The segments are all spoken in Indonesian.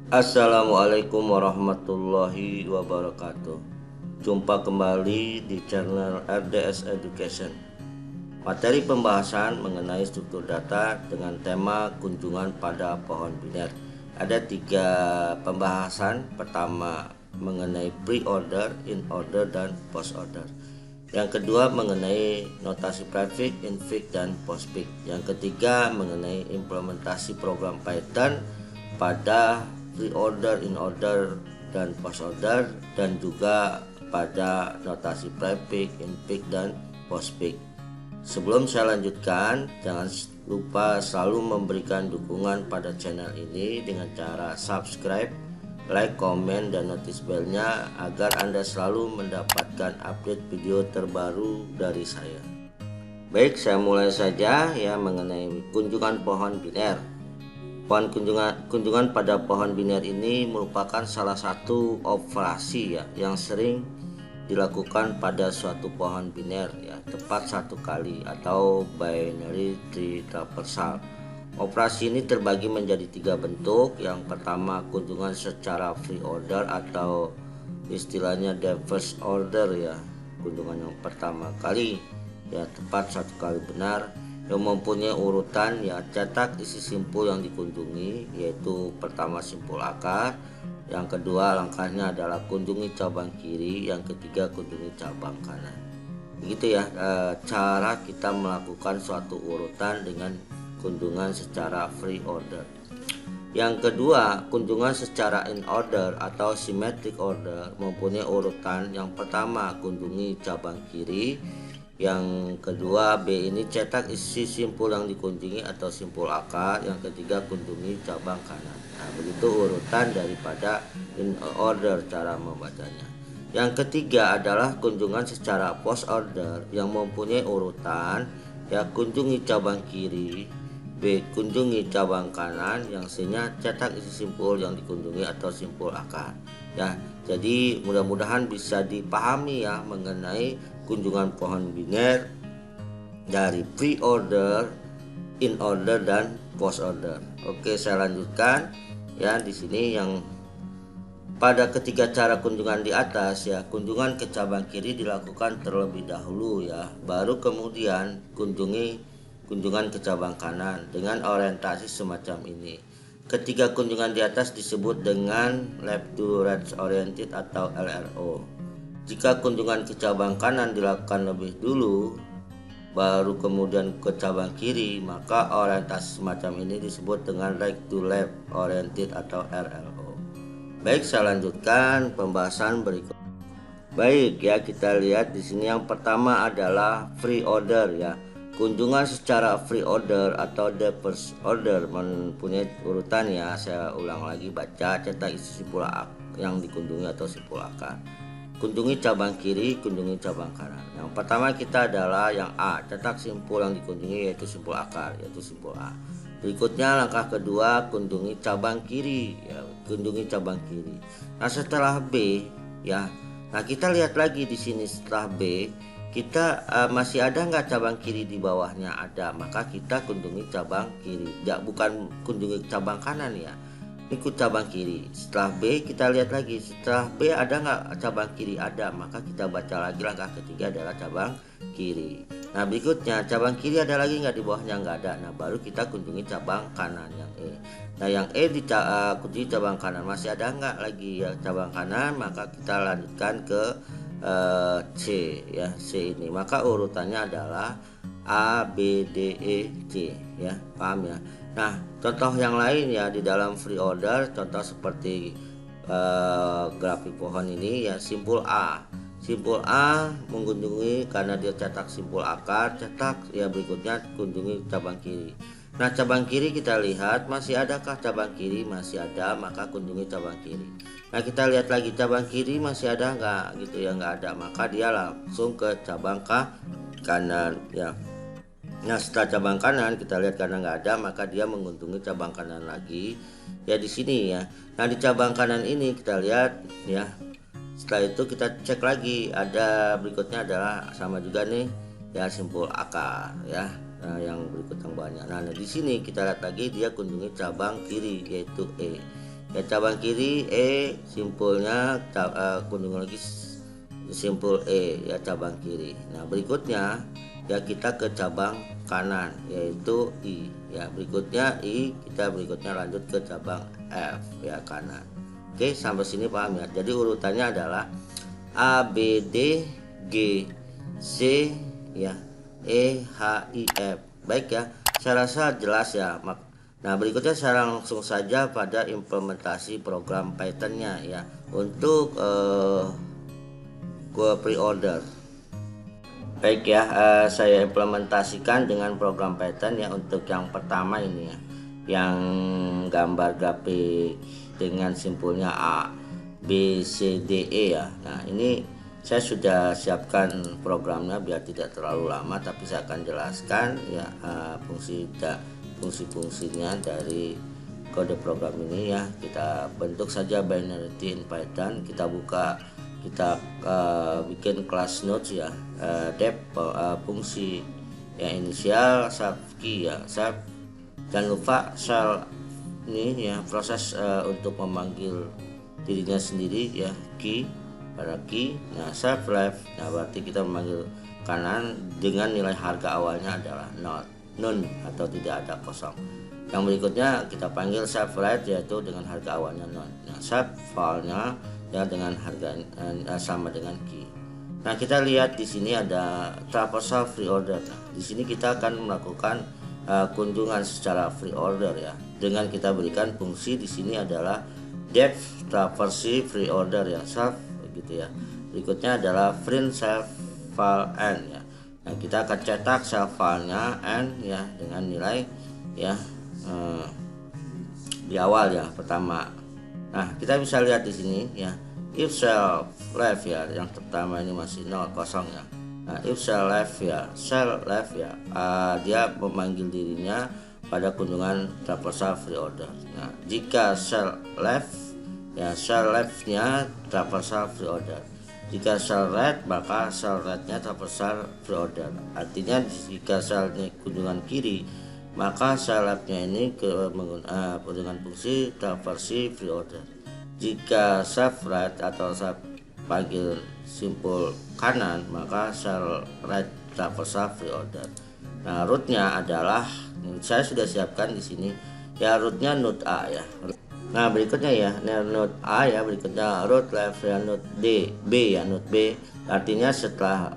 Assalamualaikum warahmatullahi wabarakatuh. Jumpa kembali di channel RDS Education. Materi pembahasan mengenai struktur data dengan tema kunjungan pada pohon biner. Ada 3 pembahasan. Pertama mengenai pre-order, in-order, dan post-order. Yang kedua mengenai notasi prefix, infix, dan postfix. Yang ketiga mengenai implementasi program Python pada pre-order, in-order, dan post-order, dan juga pada notasi prefix, infix, dan postfix. Sebelum saya lanjutkan, jangan lupa selalu memberikan dukungan pada channel ini dengan cara subscribe, like, komen, dan notice bell-nya agar Anda selalu mendapatkan update video terbaru dari saya. Baik, saya mulai saja ya mengenai kunjungan pohon biner. Kunjungan pada pohon biner ini merupakan salah satu operasi ya yang sering dilakukan pada suatu pohon biner ya, tepat 1 kali atau binary tree traversal. Operasi ini terbagi menjadi 3 bentuk. Yang pertama kunjungan secara free order atau istilahnya the first order ya, kunjungan yang pertama kali ya, tepat 1 kali benar, yang mempunyai urutan ya, cetak isi simpul yang dikunjungi, yaitu pertama simpul akar, yang kedua langkahnya adalah kunjungi cabang kiri, yang ketiga kunjungi cabang kanan. Begitu ya cara kita melakukan suatu urutan dengan kunjungan secara free order. Yang kedua, kunjungan secara in order atau symmetric order mempunyai urutan. Yang pertama kunjungi cabang kiri, yang kedua B ini cetak isi simpul yang dikunjungi atau simpul akar, yang ketiga kunjungi cabang kanan. Nah, begitu urutan daripada in order cara membacanya. Yang ketiga adalah kunjungan secara post order yang mempunyai urutan ya, kunjungi cabang kiri, B kunjungi cabang kanan, yang C-nya cetak isi simpul yang dikunjungi atau simpul akar ya. Jadi mudah-mudahan bisa dipahami ya mengenai kunjungan pohon biner dari pre-order, in-order, dan post-order. Oke, saya lanjutkan ya. Di sini yang pada ketiga cara kunjungan di atas ya, kunjungan ke cabang kiri dilakukan terlebih dahulu ya, baru kemudian kunjungan ke cabang kanan dengan orientasi semacam ini. Ketiga kunjungan di atas disebut dengan left to right oriented atau LRO. Jika kunjungan ke cabang kanan dilakukan lebih dulu, baru kemudian ke cabang kiri, maka orientasi semacam ini disebut dengan right to left oriented atau RLO. Baik, saya lanjutkan pembahasan berikut. Baik ya, kita lihat di sini yang pertama adalah free order ya. Kunjungan secara free order atau the first order mempunyai urutan ya. Saya ulang lagi baca, cetak isi simpul yang dikunjungi atau simpul akar. Kunjungi cabang kiri, kunjungi cabang kanan. Yang pertama kita adalah yang A, cetak simpul yang dikunjungi yaitu simpul akar, yaitu simpul A. Berikutnya langkah kedua, kunjungi cabang kiri ya, kunjungi cabang kiri. Nah, setelah B ya. Nah, kita lihat lagi di sini setelah B, kita masih ada nggak cabang kiri di bawahnya? Ada, maka kita kunjungi cabang kiri. Ya, bukan kunjungi cabang kanan ya. Ikut cabang kiri. Setelah B kita lihat lagi, setelah B ada nggak cabang kiri? Ada, maka kita baca lagi langkah ketiga adalah cabang kiri. Nah, berikutnya cabang kiri ada lagi nggak di bawahnya? Nggak ada. Nah, baru kita kunjungi cabang kanan yang E. Nah, yang E kunjungi cabang kanan, masih ada nggak lagi ya cabang kanan? Maka kita lanjutkan ke C ya, C ini. Maka urutannya adalah A, B, D, E, C ya, paham ya. Nah, contoh yang lain ya di dalam free order, contoh seperti grafik pohon ini ya, simpul A. Simpul A mengunjungi karena dia cetak simpul akar, cetak ya, berikutnya kunjungi cabang kiri. Nah, cabang kiri kita lihat masih adakah cabang kiri? Masih ada, maka kunjungi cabang kiri. Nah, kita lihat lagi cabang kiri masih ada nggak gitu ya, nggak ada, maka dia langsung ke cabang kanan ya. Nah, setelah cabang kanan kita lihat karena nggak ada, maka dia mengunjungi cabang kanan lagi ya di sini ya. Nah, di cabang kanan ini kita lihat ya. Setelah itu kita cek lagi, ada berikutnya adalah sama juga nih ya, simpul akar ya. Nah, yang berikut yang banyak. Nah, di sini kita lihat lagi dia kunjungi cabang kiri yaitu E. ya, cabang kiri E, simpulnya kunjungan lagi simpul E, ya, cabang kiri. Nah berikutnya ya kita ke cabang kanan yaitu I, ya, berikutnya I, kita berikutnya lanjut ke cabang F, ya, kanan. Oke, sampai sini paham ya. Jadi urutannya adalah A, B, D, G, C, ya, E, H, I, F. Baik ya, saya rasa jelas ya. Nah berikutnya saya langsung saja pada implementasi program Python-nya ya, untuk pre-order. Baik ya, saya implementasikan dengan program Python ya untuk yang pertama ini ya, yang gambar grafik dengan simpulnya A, B, C, D, E ya. Nah ini saya sudah siapkan programnya biar tidak terlalu lama, tapi saya akan jelaskan ya fungsi-fungsinya dari kode program ini ya. Kita bentuk saja binary in Python, kita buka, kita bikin class nodes ya, dep fungsi ya, inisial sub key ya, sub, jangan lupa shell ini ya, proses untuk memanggil dirinya sendiri ya, key pada key. Nah sub left, nah berarti kita memanggil kanan dengan nilai harga awalnya adalah none atau tidak ada, kosong. Yang berikutnya kita panggil sub right, yaitu dengan harga awalnya none. Nah sub file-nya ya dengan harga sama dengan key. Nah kita lihat di sini ada traversal free order. Nah, di sini kita akan melakukan kunjungan secara free order ya, dengan kita berikan fungsi di sini adalah def traversi free order ya, self gitu ya. Berikutnya adalah print self file n ya. Nah kita akan cetak self filenya n ya dengan nilai ya di awal ya, pertama. Nah kita bisa lihat di sini ya, if self left ya, yang pertama ini masih 0, kosong ya. Nah if self left ya, dia memanggil dirinya pada kunjungan traversal free order. Nah jika self left ya, self leftnya traversal free order. Jika self right, maka self rightnya traversal free order. Artinya jika selnya kunjungan kiri, maka self leftnya ini dengan fungsi traversi free order. Jika self right atau self panggil simpul kanan, maka self right traversal free order. Nah rootnya adalah, saya sudah siapkan di sini ya, rootnya node A ya. Nah berikutnya ya, node A ya, berikutnya root left ya, node D, B ya, node B. Artinya setelah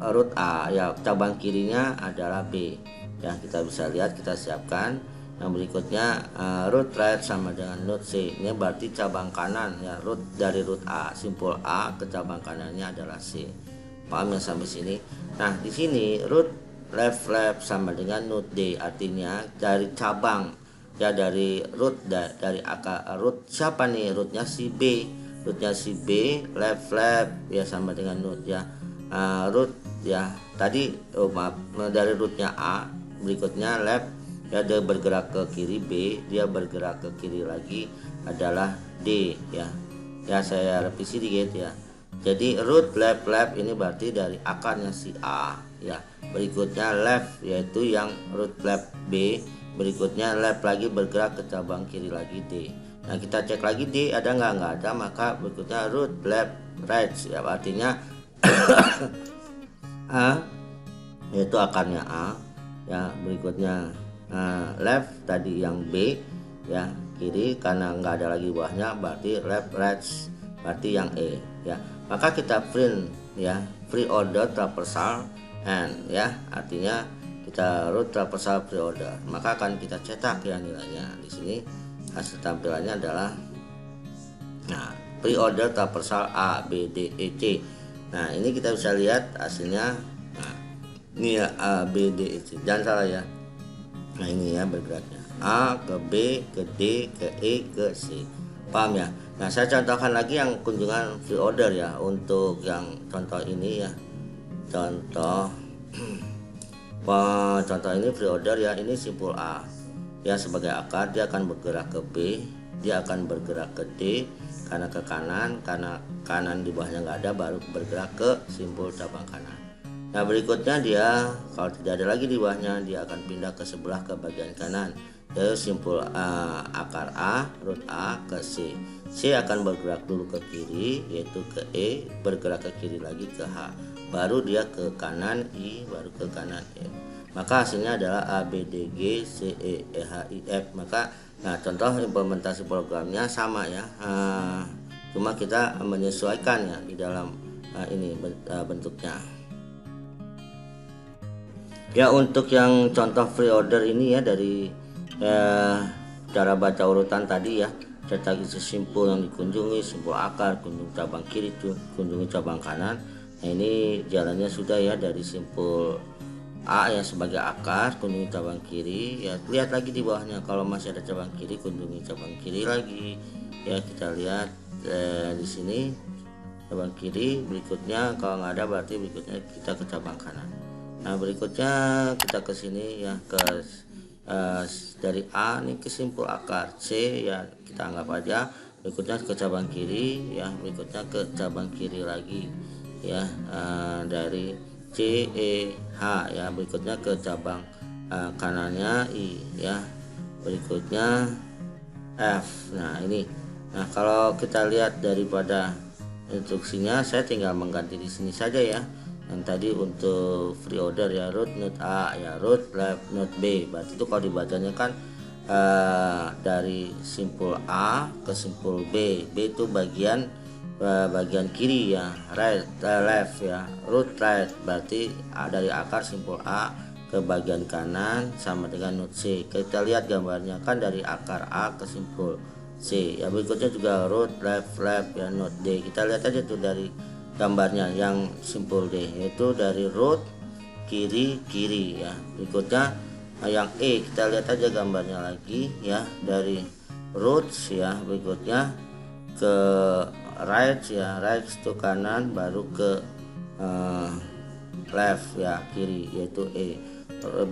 root A ya, cabang kirinya adalah B ya. Kita bisa lihat, kita siapkan. Yang berikutnya root right sama dengan node C. Ini berarti cabang kanan ya, root dari root A, simpul A ke cabang kanannya adalah C. Paham ya sampai sini? Nah di sini root left sama dengan node D, artinya dari cabang ya, dari root dari akar root siapa nih, rootnya si B, left ya sama dengan node ya, root ya tadi dari rootnya A, berikutnya left ya, dia bergerak ke kiri, B dia bergerak ke kiri lagi adalah D ya. Ya saya revisi dikit ya. Jadi root left ini berarti dari akarnya si A ya. Berikutnya left yaitu yang root left B, berikutnya left lagi bergerak ke cabang kiri lagi D. Nah kita cek lagi D ada nggak ada, maka berikutnya root left right ya, artinya A yaitu akarnya A ya. Berikutnya left tadi yang B ya, kiri karena nggak ada lagi bawahnya, berarti left right berarti yang E ya. Maka kita print ya, free order traversal n ya, artinya kita root traversal free order, maka akan kita cetak ya nilainya. Di sini hasil tampilannya adalah nah free order traversal A B D E C. Nah ini kita bisa lihat hasilnya. Nah ini ya, A B D E C, jangan salah ya. Nah ini ya bergeraknya A ke B ke D ke E ke C, paham ya. Nah saya contohkan lagi yang kunjungan free order ya, untuk yang contoh ini ya, contoh ini free order ya. Ini simpul A ya, sebagai akar dia akan bergerak ke B, dia akan bergerak ke D karena ke kanan, karena kanan di bawahnya nggak ada, baru bergerak ke simpul cabang kanan. Nah berikutnya dia kalau tidak ada lagi di bawahnya, dia akan pindah ke sebelah ke bagian kanan. ke simpul akar A, root A ke C. C akan bergerak dulu ke kiri, yaitu ke E, bergerak ke kiri lagi ke H, baru dia ke kanan I, baru ke kanan F. Maka hasilnya adalah A, B, D, G, C, E, H, I, F. Maka contoh implementasi programnya sama ya, cuma kita menyesuaikan ya di dalam ini bentuknya. Ya, untuk yang contoh free order ini ya, dari cara baca urutan tadi ya, cetak isi simpul yang dikunjungi, simpul akar, kunjungi cabang kiri, kunjungi cabang kanan. Nah, ini jalannya sudah ya, dari simpul A ya sebagai akar, kunjungi cabang kiri ya. Lihat lagi di bawahnya, kalau masih ada cabang kiri, kunjungi cabang kiri lagi ya. Kita lihat di sini cabang kiri, berikutnya kalau nggak ada berarti berikutnya kita ke cabang kanan. Nah, berikutnya kita ke sini ya, ke dari A nih ke simpul akar, C ya kita anggap aja, berikutnya ke cabang kiri ya, berikutnya ke cabang kiri lagi ya, dari C, E, H ya, berikutnya ke cabang kanannya I ya, berikutnya F. Nah, ini, nah kalau kita lihat daripada instruksinya, saya tinggal mengganti di sini saja ya. Yang tadi untuk free order ya, root node A ya, root left node B. Berarti itu kalau dibacanya kan dari simpul A ke simpul B. B itu bagian kiri ya, right left ya, root right. Berarti dari akar simpul A ke bagian kanan sama dengan node C. Kita lihat gambarnya kan dari akar A ke simpul C ya, berikutnya juga root left ya, node D. Kita lihat aja tuh dari gambarnya yang simpul D, yaitu dari root kiri ya. Berikutnya yang E, kita lihat aja gambarnya lagi ya, dari root ya, berikutnya ke right ya, right itu kanan, baru ke left ya, kiri, yaitu E.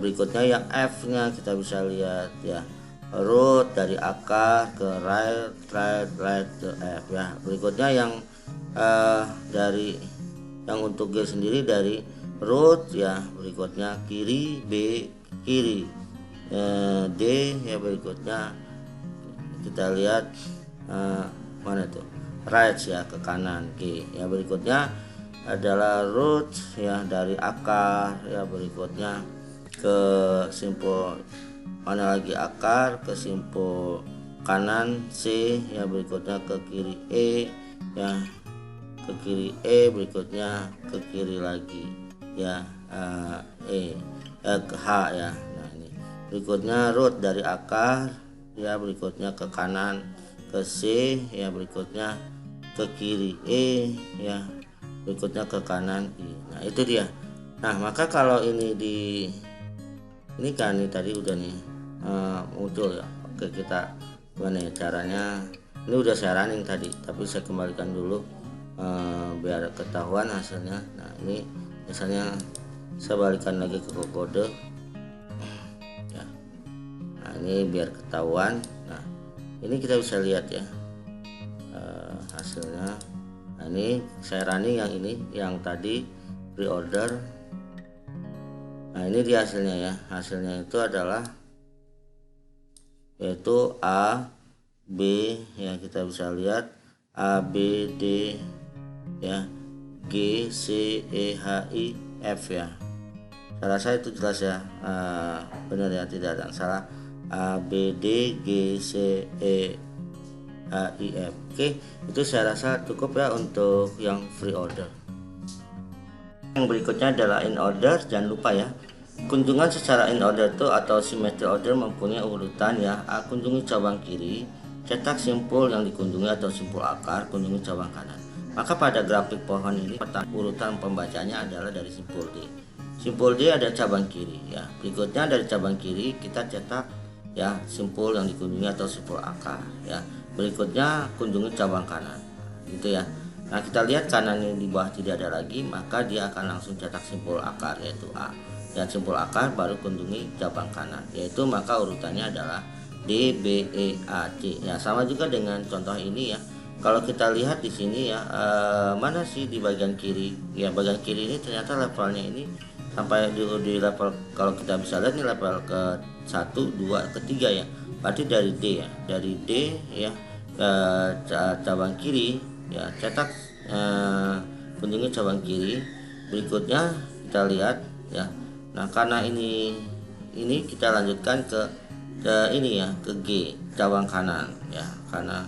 Berikutnya yang F nya kita bisa lihat ya, root dari akar ke right ke F ya. Berikutnya yang dari yang untuk G sendiri dari root ya, berikutnya kiri B kiri, D ya, berikutnya kita lihat mana tuh, right ya, ke kanan G ya. Berikutnya adalah root ya, dari akar ya, berikutnya ke simpul mana lagi, akar ke simpul kanan C ya, berikutnya ke kiri E ya, ke kiri E, berikutnya ke kiri lagi ya, ke H ya. Nah, ini berikutnya root dari akar ya, berikutnya ke kanan ke C ya, berikutnya ke kiri E ya, berikutnya ke kanan I. Nah, itu dia. Nah, maka kalau ini ini kan nih tadi udah nih muncul ya. Oke, kita gimana ya caranya, ini udah saya running tadi, tapi saya kembalikan dulu biar ketahuan hasilnya. Nah, ini misalnya saya balikan lagi ke kode ya. Nah, ini biar ketahuan. Nah, ini kita bisa lihat ya hasilnya. Nah, ini saya running yang ini, yang tadi pre-order. Nah, ini dia hasilnya ya. Hasilnya itu adalah yaitu A, B ya, kita bisa lihat A, B, D ya, G, C, E, H, I, F ya. Saya rasa itu jelas ya, benar ya, tidak ada yang salah. A, B, D, G, C, E, H, I, F. Oke, itu saya rasa cukup ya untuk yang free order. Yang berikutnya adalah in order. Jangan lupa ya, kunjungan secara in order itu atau symmetry order mempunyai urutan ya. A, kunjungi cabang kiri, cetak simpul yang dikunjungi atau simpul akar, kunjungi cabang kanan. Maka pada grafik pohon ini urutan pembacanya adalah dari simpul D. Simpul D ada cabang kiri ya. Berikutnya dari cabang kiri kita cetak ya simpul yang dikunjungi atau simpul akar ya. Berikutnya kunjungi cabang kanan. Gitu ya. Nah, kita lihat kanan ini di bawah tidak ada lagi, maka dia akan langsung cetak simpul akar yaitu A. Dan simpul akar baru kunjungi cabang kanan, yaitu maka urutannya adalah D, B, E, A, C. Ya, sama juga dengan contoh ini ya. Kalau kita lihat di sini ya, mana sih di bagian kiri? Ya, bagian kiri ini ternyata levelnya ini sampai di level, kalau kita bisa lihat ini level ke 1 2 ketiga ya, berarti dari D ya, dari D ya, cabang kiri ya, cetak kunjungi cabang kiri. Berikutnya kita lihat ya. Nah, karena ini kita lanjutkan ke ini ya, ke G cabang kanan ya, karena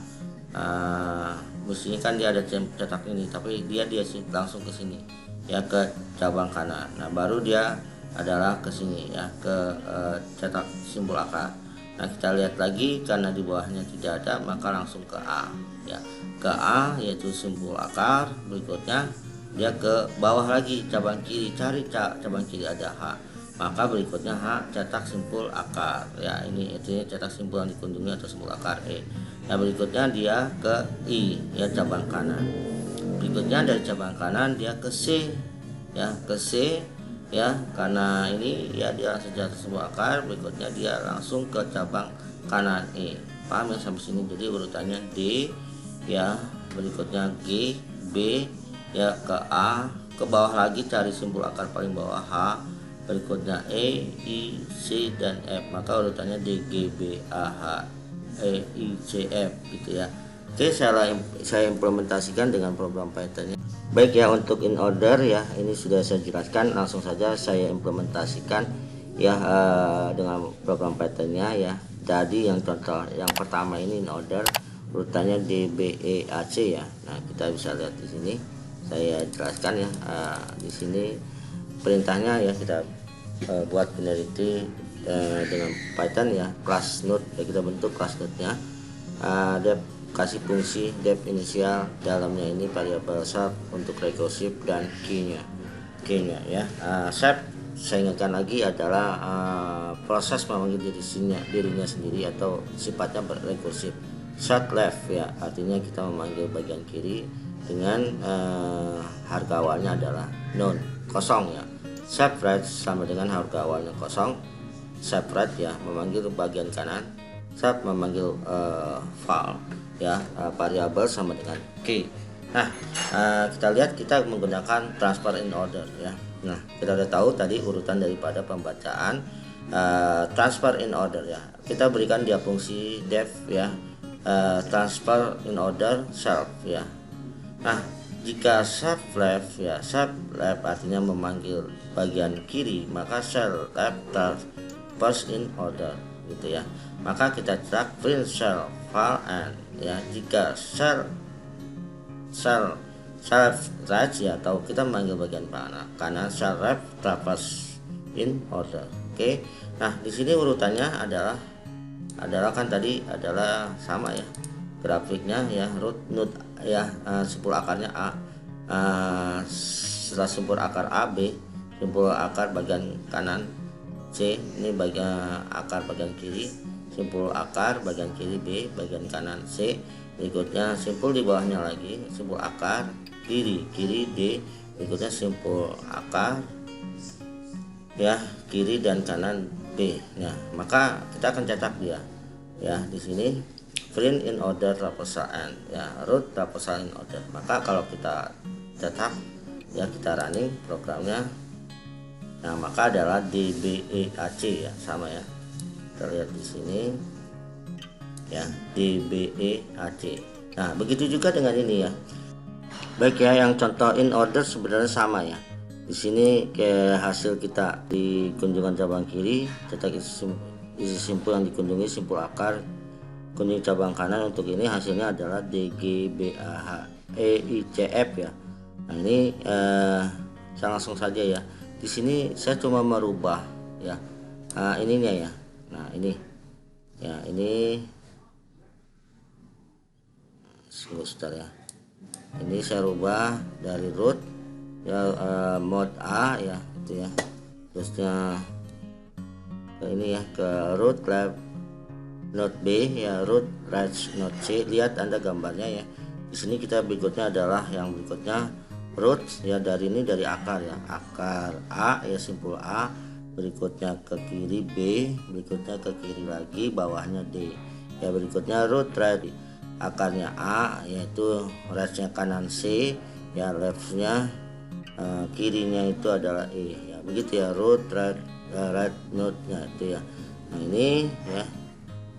mestinya kan dia ada cetak ini, tapi dia sih langsung ke sini ya, ke cabang kanan. Nah, baru dia adalah ke sini ya, ke cetak simbol akar. Nah, kita lihat lagi, karena di bawahnya tidak ada, maka langsung ke A ya, ke A yaitu simbol akar. Berikutnya dia ke bawah lagi cabang kiri, cari cabang kiri ada H, maka berikutnya H cetak simbol akar ya, ini artinya cetak simbol yang dikunjungi atau simbol akar E. Nah, berikutnya dia ke I ya, cabang kanan. Berikutnya dari cabang kanan dia ke C ya, ke C ya, karena ini ya dia langsung cetak simbol akar. Berikutnya dia langsung ke cabang kanan E. Paham ya sampai sini? Jadi urutannya D ya, berikutnya G, B ya, ke A, ke bawah lagi cari simbol akar paling bawah H, berikutnya E, I, C dan F, maka urutannya D, G, B, A, H, E, I, C, F gitu ya. Oke, saya implementasikan dengan program Python-nya. Baik ya, untuk in order ya, ini sudah saya jelaskan, langsung saja saya implementasikan ya dengan program Python-nya ya. Jadi yang contoh yang pertama ini in order, urutannya D, B, E, A, C ya. Nah, kita bisa lihat di sini. Saya jelaskan ya, di sini perintahnya ya, kita buat binarity dengan Python ya, class node ya, kita bentuk class node-nya. Dep kasih fungsi dep inisial, dalamnya ini variabel sub untuk recursive dan key-nya ya. Sub saya ingatkan lagi adalah proses memanggil dirinya sendiri atau sifatnya berrekursif. Set left ya, artinya kita memanggil bagian kiri dengan harga awalnya adalah none, kosong ya. Set right sama dengan harga awalnya kosong. Set right ya, memanggil bagian kanan. Set memanggil file ya, variabel sama dengan key. Nah, kita lihat kita menggunakan transfer in order ya. Nah, kita udah tahu tadi urutan daripada pembacaan transfer in order ya. Kita berikan dia fungsi def ya, transfer in order self ya. Nah, jika self left ya, self left artinya memanggil bagian kiri, maka self left transfer in order gitu ya. Maka kita cetak print self file and ya, jika self right ya, atau kita memanggil bagian kanan self left transfer in order. Oke. Nah, di sini urutannya adalah kan tadi adalah sama ya, grafiknya ya, root node ya, simbol akarnya A, setelah simbol akar A, B, simbol akar bagian kanan C, ini bagian akar bagian kiri, simbol akar bagian kiri B, bagian kanan C. Berikutnya simbol di bawahnya lagi simbol akar kiri D, berikutnya simbol akar ya, kiri dan kanan B. Nah, maka kita akan cetak dia ya, di sini print in order traversal n ya, root traversal in order. Maka kalau kita cetak ya, kita running programnya, nah maka adalah DBEAC ya, sama ya, kita lihat di sini ya, DBEAC. Nah, begitu juga dengan ini ya. Baik ya, yang contoh in order sebenarnya sama ya. Di sini ke hasil kita di kunjungan cabang kiri, cetak isi simpul yang dikunjungi simpul akar, kunjungi cabang kanan. Untuk ini hasilnya adalah DGBAHEICF ya. Nah, ini saya langsung saja ya. Di sini saya cuma merubah ya, ininya ya. Nah, ini ya, ini sebentar ya. Ini saya rubah dari root ya, mode A ya, itu ya, terusnya ke ini ya, ke root left node B ya, root right node C. Lihat Anda gambarnya ya. Di sini kita berikutnya adalah yang berikutnya root ya, dari ini dari akar ya, akar A ya, simpul A, berikutnya ke kiri B, berikutnya ke kiri lagi, bawahnya D ya, berikutnya root right akarnya A, yaitu right-nya kanan C ya, left-nya kirinya itu adalah E ya, begitu ya, root right node-nya itu ya. Nah ini ya,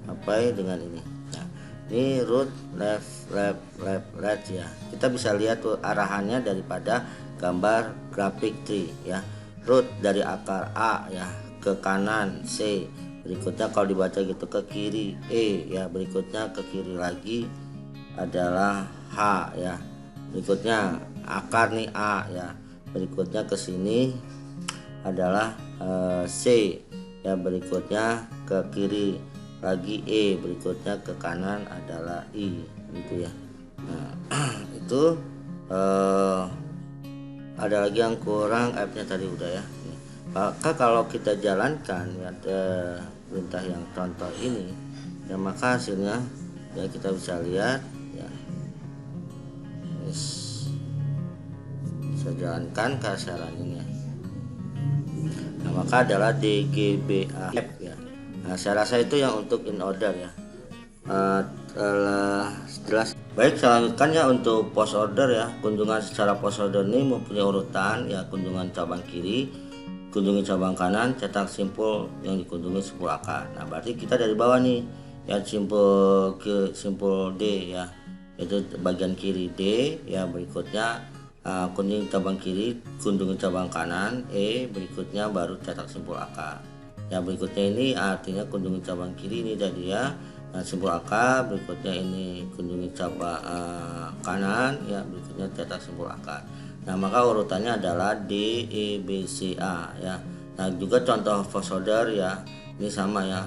sampai dengan ini. Nah ini root left left left right ya, kita bisa lihat tuh arahannya daripada gambar grafik tree ya. Root dari akar A ya, ke kanan C, berikutnya kalau dibaca gitu ke kiri E ya, berikutnya ke kiri lagi adalah H ya, berikutnya akar nih A ya, berikutnya ke sini adalah C ya, berikutnya ke kiri lagi E, berikutnya ke kanan adalah I gitu ya. Nah itu ada lagi yang kurang, F nya tadi udah ya. Maka kalau kita jalankan ya perintah yang contoh ini ya, maka hasilnya ya kita bisa lihat ya, bisa jalankan kesaran ini ya. Nah maka adalah DGBAF ya. Nah saya rasa itu yang untuk in order ya. Jelas. Baik, selanjutnya untuk post order ya. Kunjungan secara post order ini mempunyai urutan ya, kunjungan cabang kiri, kunjungi cabang kanan, cetak simpul yang dikunjungi 10 akar. Nah berarti kita dari bawah nih ya, simpul ke simpul D ya, itu bagian kiri D ya, berikutnya kunjungi cabang kiri, kunjungi cabang kanan E, berikutnya baru cetak simpul akar ya. Berikutnya ini artinya kunjungi cabang kiri ini tadi ya, simpul akar, berikutnya ini kunjungi cabang kanan ya, berikutnya cetak simpul akar. Nah maka urutannya adalah D E B C A ya. Nah juga contoh post order ya, ini sama ya.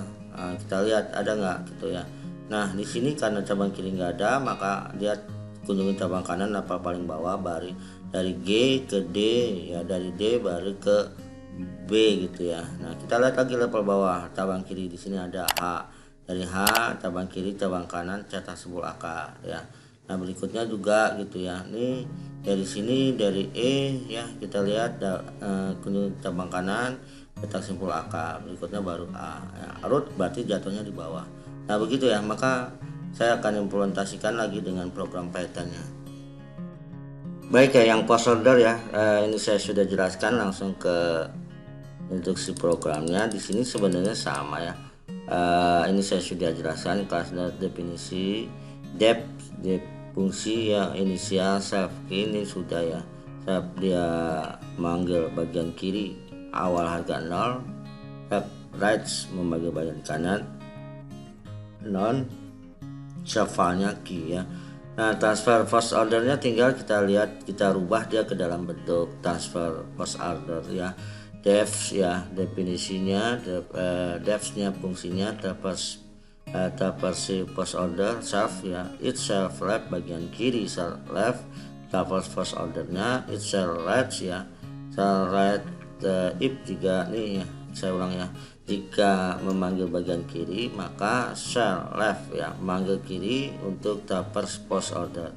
Kita lihat ada nggak gitu ya. Nah di sini karena cabang kiri nggak ada, maka dia kunjungi cabang kanan apa paling bawah, baru dari G ke D ya, dari D baru ke B gitu ya. Nah kita lihat lagi level bawah, cabang kiri di sini ada H, dari H cabang kiri cabang kanan cetak simpul akar ya. Nah berikutnya juga gitu ya, ini dari sini dari E ya, kita lihat kunjungi cabang kanan cetak simpul akar, berikutnya baru A ya. Root berarti jatuhnya di bawah. Nah begitu ya, maka saya akan implementasikan lagi dengan program Python-nya. Baik ya, yang post order ya, ini saya sudah jelaskan, langsung ke instruksi programnya. Di sini sebenarnya sama ya. Ini saya sudah jelaskan kelas definisi, depth fungsi ya, inisial, self key ini sudah ya. Self dia manggil bagian kiri awal harga 0, left right memanggil bagian kanan non, self-nya key ya. Nah transfer first ordernya tinggal kita lihat, kita rubah dia ke dalam bentuk transfer first order ya. Def ya definisinya, defnya fungsinya, traverse first order, self ya, itself left bagian kiri, self left, traverse first ordernya, itself right ya, self right if jika nih ya, saya ulang ya, jika memanggil bagian kiri maka shell left ya, memanggil kiri untuk traverse first order.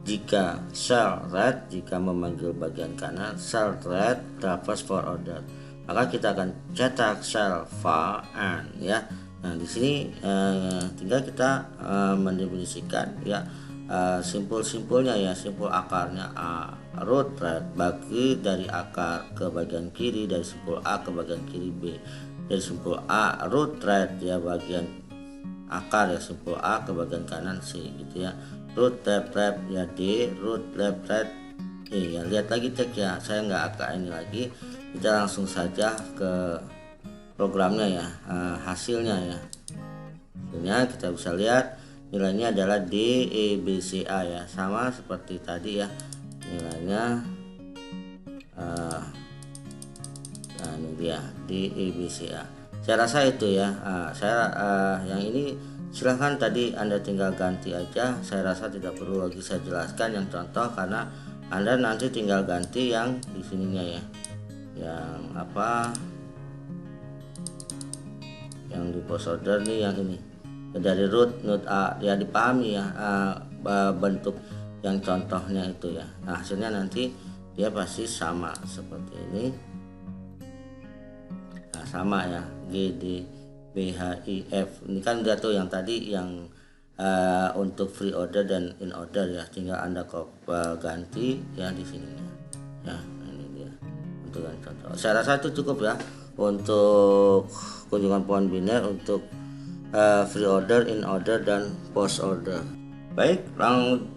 Jika shell right, jika memanggil bagian kanan, shell right traverse first order. Maka kita akan cetak shell far and ya. Nah di sini tinggal kita mendefinisikan ya, simpul-simpulnya ya, simpul akarnya A, root right bagi dari akar ke bagian kiri, dari simpul A ke bagian kiri B, dari simpul A root right ya bagian akar ya, simpul A ke bagian kanan C gitu ya. Root left right ya D, root left right E ya. Lihat lagi, cek ya, saya nggak akan ini lagi, kita langsung saja ke programnya ya, hasilnya ya. Hasilnya kita bisa lihat nilainya adalah D E B C A ya, sama seperti tadi ya nilainya. Nah ini dia D E B C A. Saya rasa itu ya. Yang ini silahkan tadi Anda tinggal ganti aja, saya rasa tidak perlu lagi saya jelaskan yang contoh, karena Anda nanti tinggal ganti yang di sininya ya, yang apa, yang di post order nih, yang ini dari root node A ya, dipahami ya bentuk yang contohnya itu ya. Nah hasilnya nanti dia pasti sama seperti ini. Nah sama ya, G D B H I F ini kan udah tuh yang tadi yang untuk free order dan in order ya, tinggal Anda ganti ya di sini ya. Ini dia untuk yang contoh. Saya rasa itu cukup ya untuk kunjungan pohon biner untuk free order, in order, dan post order. Baik,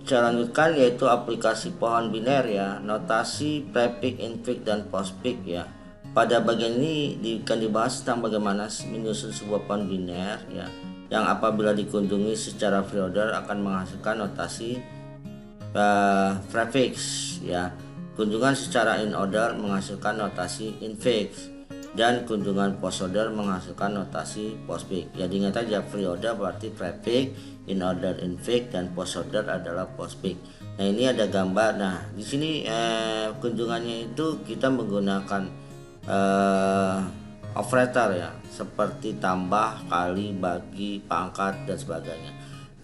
saya lanjutkan yaitu aplikasi pohon biner ya, notasi prefix, infix, dan postfix ya. Pada bagian ini akan dibahas tentang bagaimana menyusun sebuah pohon biner ya, yang apabila dikunjungi secara free order akan menghasilkan notasi prefix ya. Kunjungan secara in order menghasilkan notasi infix, dan kunjungan post order menghasilkan notasi postfix. Jadi ingat aja, free order berarti prefix, in order infix, dan post order adalah postfix. Nah ini ada gambar. Nah di sini kunjungannya itu kita menggunakan operator ya, seperti tambah, kali, bagi, pangkat, dan sebagainya.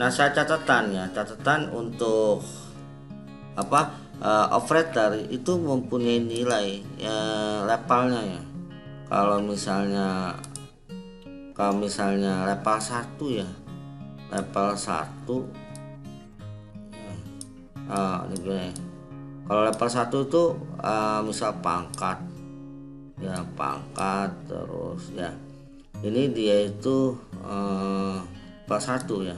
Nah saya catatan untuk operator itu mempunyai nilai levelnya ya. Kalau misalnya level 1 ya, level 1 ini kalau level 1 itu misal pangkat ya, pangkat terus ya, ini dia itu level 1 ya.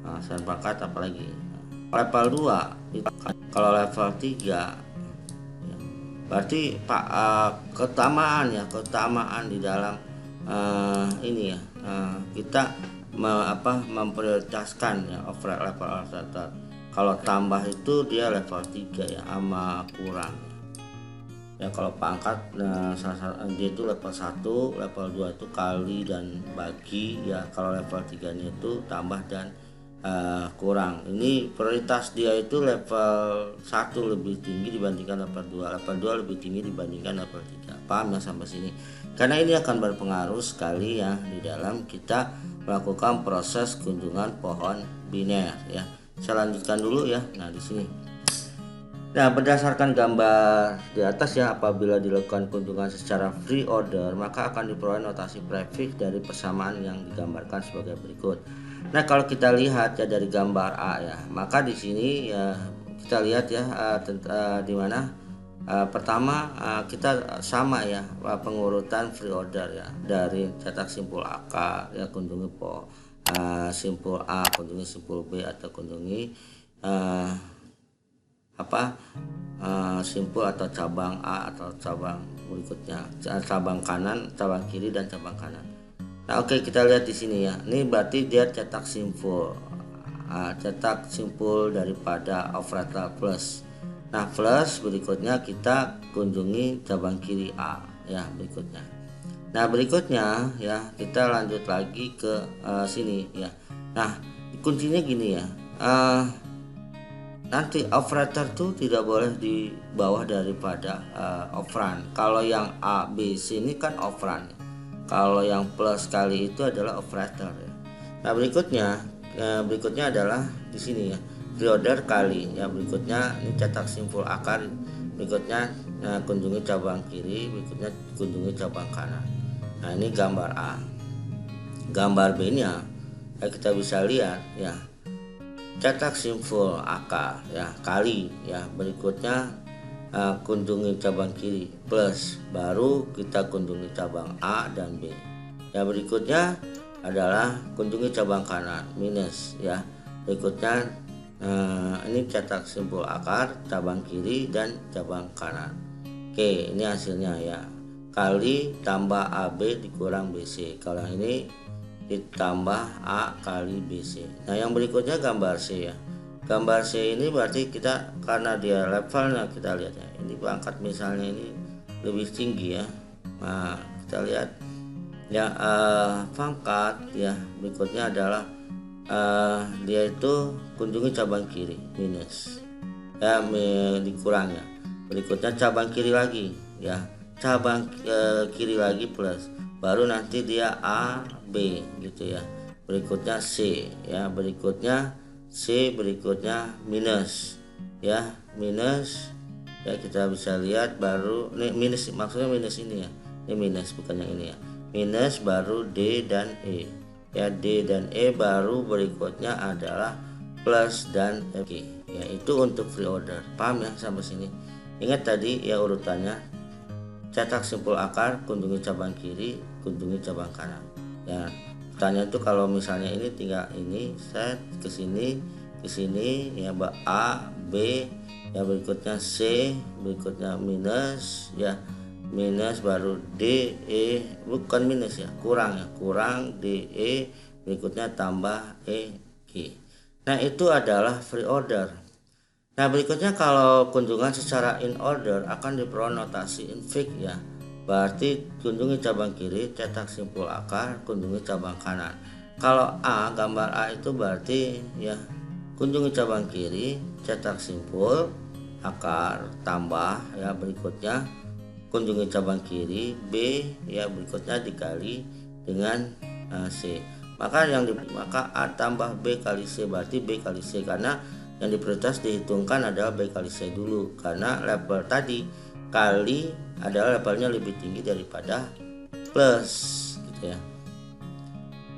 Nah, selain pangkat apalagi level 2 itu, kalau level 3 ya, berarti keutamaan di dalam ini ya, kita memprioritaskan ya level operator. Kalau tambah itu dia level 3 ya, sama kurang ya. Kalau pangkat dia itu level 1, level 2 itu kali dan bagi ya. Kalau level 3 nya itu tambah dan kurang. Ini prioritas dia itu level 1 lebih tinggi dibandingkan level 2, level 2 lebih tinggi dibandingkan level 3. Paham ya sampai sini? Karena ini akan berpengaruh sekali ya di dalam kita melakukan proses kunjungan pohon biner ya. Saya lanjutkan dulu ya. Nah di sini. Nah berdasarkan gambar di atas ya, apabila dilakukan kunjungan secara free order maka akan diperoleh notasi prefix dari persamaan yang digambarkan sebagai berikut. Nah kalau kita lihat ya dari gambar A ya, maka di sini ya kita lihat ya di mana pertama kita sama ya pengurutan free order ya, dari cetak simpul AK ya, kunjungi simpul A, kunjungi simpul B, atau kunjungi simpul atau cabang A atau cabang berikutnya, cabang kanan, cabang kiri, dan cabang kanan. Nah oke, kita lihat di sini ya. Ini berarti dia cetak simpul daripada operator plus. Nah plus berikutnya kita kunjungi cabang kiri A ya berikutnya. Nah berikutnya ya kita lanjut lagi ke sini ya. Nah kuncinya gini ya. Nanti operator tuh tidak boleh di bawah daripada operan. Kalau yang A, B, C ini kan operan. Kalau yang plus kali itu adalah operator ya. Nah berikutnya adalah di sini ya, free order kali ya. Berikutnya ini cetak simpul akar, berikutnya kunjungi cabang kiri, berikutnya kunjungi cabang kanan. Nah ini gambar A. Gambar B nya kita bisa lihat ya, cetak simpul akar ya kali ya, berikutnya kunjungi cabang kiri plus, baru kita kunjungi cabang A dan B ya. Berikutnya adalah kunjungi cabang kanan minus ya. Berikutnya ini cetak simpul akar, cabang kiri dan cabang kanan. Oke, ini hasilnya ya, kali tambah AB dikurang BC. Kalau ini ditambah A kali BC. Nah yang berikutnya gambar C ya. Gambar C ini berarti kita, karena dia levelnya kita lihat ya, ini pangkat misalnya ini lebih tinggi ya. Nah kita lihat ya pangkat ya. Berikutnya adalah dia itu kunjungi cabang kiri minus ya, dikurang ya. Berikutnya cabang kiri lagi ya, cabang kiri lagi plus, baru nanti dia A B gitu ya. Berikutnya C ya, berikutnya C, berikutnya minus ya, minus ya. Kita bisa lihat baru ini minus, maksudnya minus ini ya, ini minus bukan yang ini ya, minus, baru D dan E ya, D dan E, baru berikutnya adalah plus dan F ya. Itu untuk free order. Paham ya sampai sini? Ingat tadi ya urutannya, cetak simpul akar, kunjungi cabang kiri, kunjungi cabang kanan. Ya, pertanyaan itu kalau misalnya ini tinggal ini set ke sini ya, A, B, ya berikutnya C, berikutnya minus ya, minus baru D, E, bukan minus ya, kurang D, E, berikutnya tambah E, G. Nah, itu adalah free order. Nah, berikutnya kalau kunjungan secara in order akan diperoleh notasi infix ya. Berarti kunjungi cabang kiri, cetak simpul akar, kunjungi cabang kanan. Kalau A, gambar A itu berarti ya kunjungi cabang kiri, cetak simpul akar, tambah ya, berikutnya kunjungi cabang kiri, B ya, berikutnya dikali dengan C. Maka A tambah B kali C berarti B kali C, karena yang diprioritas dihitungkan adalah B kali C dulu, karena level tadi kali adalah levelnya lebih tinggi daripada plus gitu ya.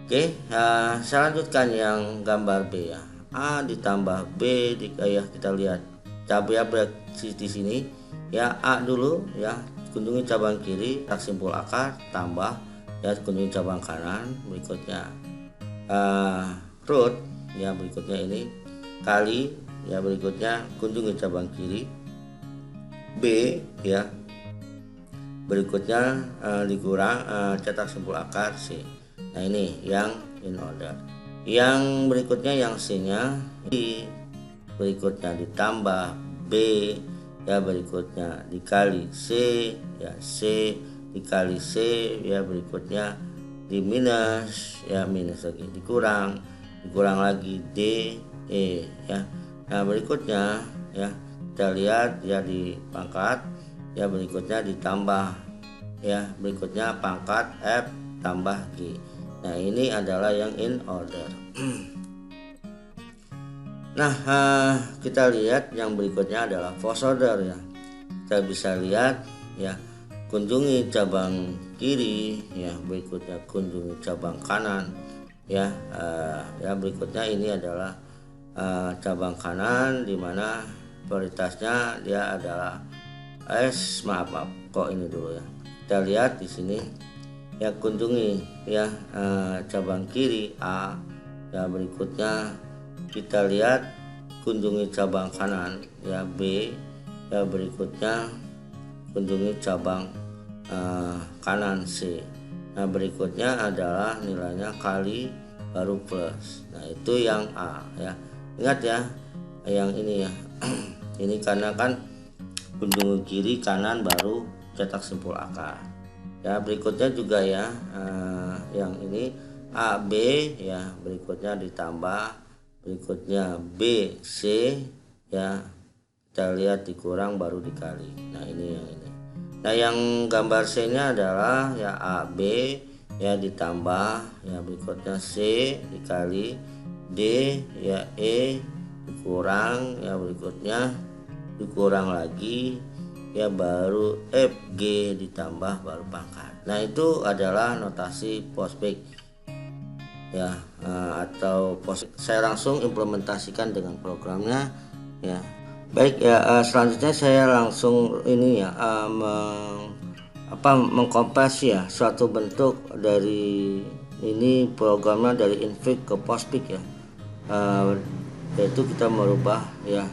Oke, saya lanjutkan yang gambar B ya. A ditambah B ya, kita lihat cabai di sini ya. A dulu ya, kunjungi cabang kiri, tak simpul akar, tambah ya, kunjungi cabang kanan, berikutnya root ya, berikutnya ini kali ya, berikutnya kunjungi cabang kiri, B ya, berikutnya dikurang cetak simpul akar C. Nah, ini yang in order. Yang berikutnya yang C nya, berikutnya ditambah B ya, berikutnya dikali C ya, C dikali C ya, berikutnya di minus ya, minus lagi, dikurang lagi D, E ya. Nah, berikutnya ya, kita lihat ya di pangkat ya, berikutnya ditambah ya, berikutnya pangkat F tambah G. Nah, ini adalah yang in order. Nah, kita lihat yang berikutnya adalah first order ya. Kita bisa lihat ya, kunjungi cabang kiri ya, berikutnya kunjungi cabang kanan ya. Ya, berikutnya ini adalah cabang kanan, dimana prioritasnya dia adalah maaf kok ini dulu ya. Kita lihat di sini ya, kunjungi ya cabang kiri A ya, berikutnya kita lihat kunjungi cabang kanan ya, B ya, berikutnya kunjungi cabang kanan C. Nah, berikutnya adalah nilainya kali baru plus. Nah, itu yang A ya. Ingat ya, yang ini ya. Ini karena kan kunjungi kiri, kanan, baru cetak simpul akar. Ya, berikutnya juga ya, yang ini A B ya, berikutnya ditambah, berikutnya B C ya, kita lihat dikurang baru dikali. Nah, ini yang ini. Nah, yang gambar C nya adalah ya A B ya, ditambah ya, berikutnya C dikali D ya, E dikurang ya, berikutnya dikurang lagi ya, baru F G ditambah baru pangkat. Nah, itu adalah notasi postfix ya, atau postfix. Saya langsung implementasikan dengan programnya ya. Baik ya, selanjutnya saya langsung ini ya, mengkompres ya suatu bentuk dari ini programnya dari infix ke postfix ya, yaitu kita merubah ya,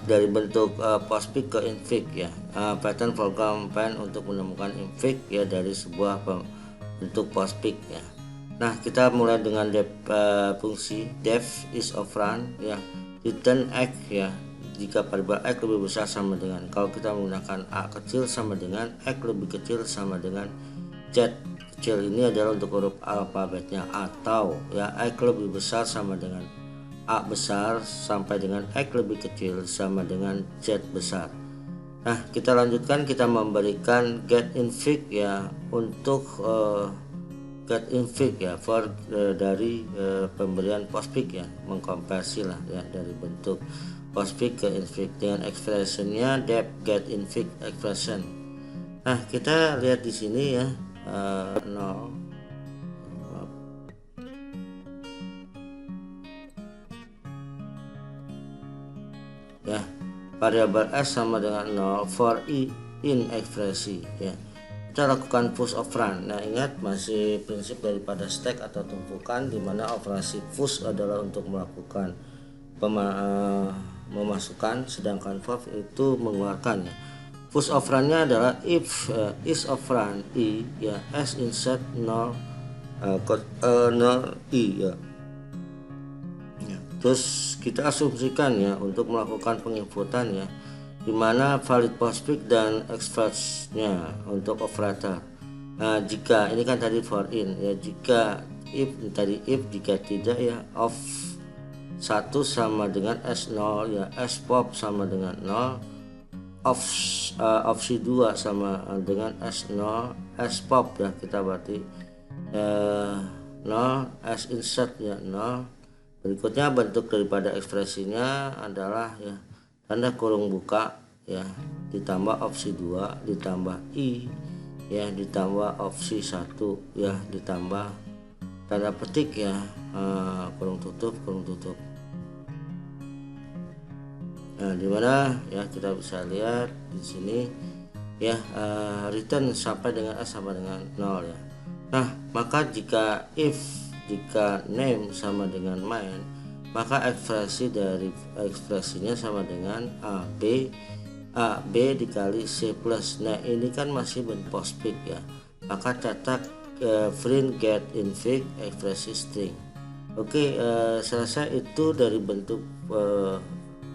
dari bentuk postfix ke infix ya, pattern program pen untuk menemukan infix ya dari sebuah bentuk postfix ya. Nah, kita mulai dengan fungsi def is operand ya, return x ya, jika variabel x lebih besar sama dengan, kalau kita menggunakan a kecil sama dengan x lebih kecil sama dengan z kecil, ini adalah untuk huruf alfabetnya, atau ya x lebih besar sama dengan a besar sampai dengan x lebih kecil sama dengan z besar. Nah, kita lanjutkan, kita memberikan get infix ya, untuk get infix ya dari pemberian postfix ya, mengkonversi lah ya dari bentuk postfix ke infix dengan expressionnya def get infix expression. Nah, kita lihat di sini ya, 0 ya, variabel s sama dengan 0 for i in ekspresi ya. Kita lakukan push operand. Nah, ingat masih prinsip daripada stack atau tumpukan, di mana operasi push adalah untuk melakukan memasukkan, sedangkan pop itu mengeluarkan ya. Push operandnya adalah if is operand i ya, s insert 0 i ya. Terus kita asumsikan ya untuk melakukan penginputan ya, dimana valid postfix dan express-nya untuk operator. Nah, jika ini kan tadi for in ya, jika if tadi if, jika tidak ya of 1 sama dengan S0 ya, S pop sama dengan 0, opsi 2 sama dengan S0, S pop ya, kita berarti 0, S insert ya 0. Berikutnya bentuk daripada ekspresinya adalah ya tanda kurung buka ya, ditambah opsi 2 ditambah i ya, ditambah opsi 1 ya, ditambah tanda petik ya, kurung tutup. Nah, dimana ya kita bisa lihat di sini ya, return sampai dengan S sama dengan 0 ya. Nah, maka jika name sama dengan main, maka ekspresinya sama dengan AB dikali C plus. Nah, ini kan masih bentuk postfix ya, maka cetak print get infix ekspresi string. Oke, selesai itu dari bentuk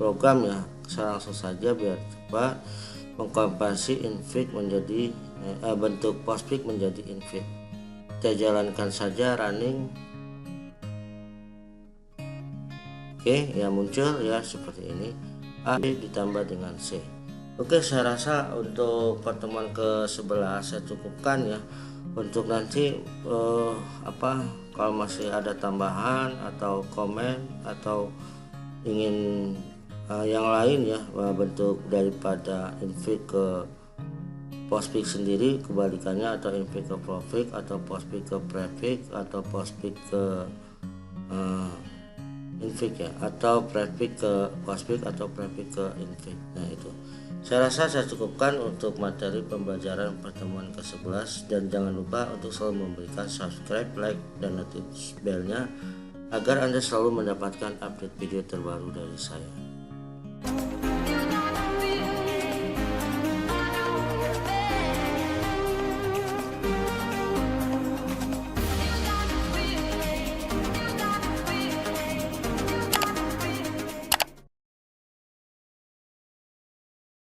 program ya. Langsung saja biar cepat mengkonversi infix menjadi bentuk postfix menjadi infix. Kita jalankan saja running. Oke, ya muncul ya seperti ini, A ditambah dengan C. Oke, saya rasa untuk pertemuan ke-11 saya cukupkan ya. Untuk nanti kalau masih ada tambahan atau komen atau ingin yang lain ya, bentuk daripada infix ke postfix sendiri, kebalikannya, atau infix ke profix, atau postfix ke prefix, atau postfix ke infix ya, atau prefix ke postfix, atau prefix ke infix. Nah, itu saya rasa saya cukupkan untuk materi pembelajaran pertemuan ke-11, dan jangan lupa untuk selalu memberikan subscribe, like, dan notifikasi belnya agar Anda selalu mendapatkan update video terbaru dari saya.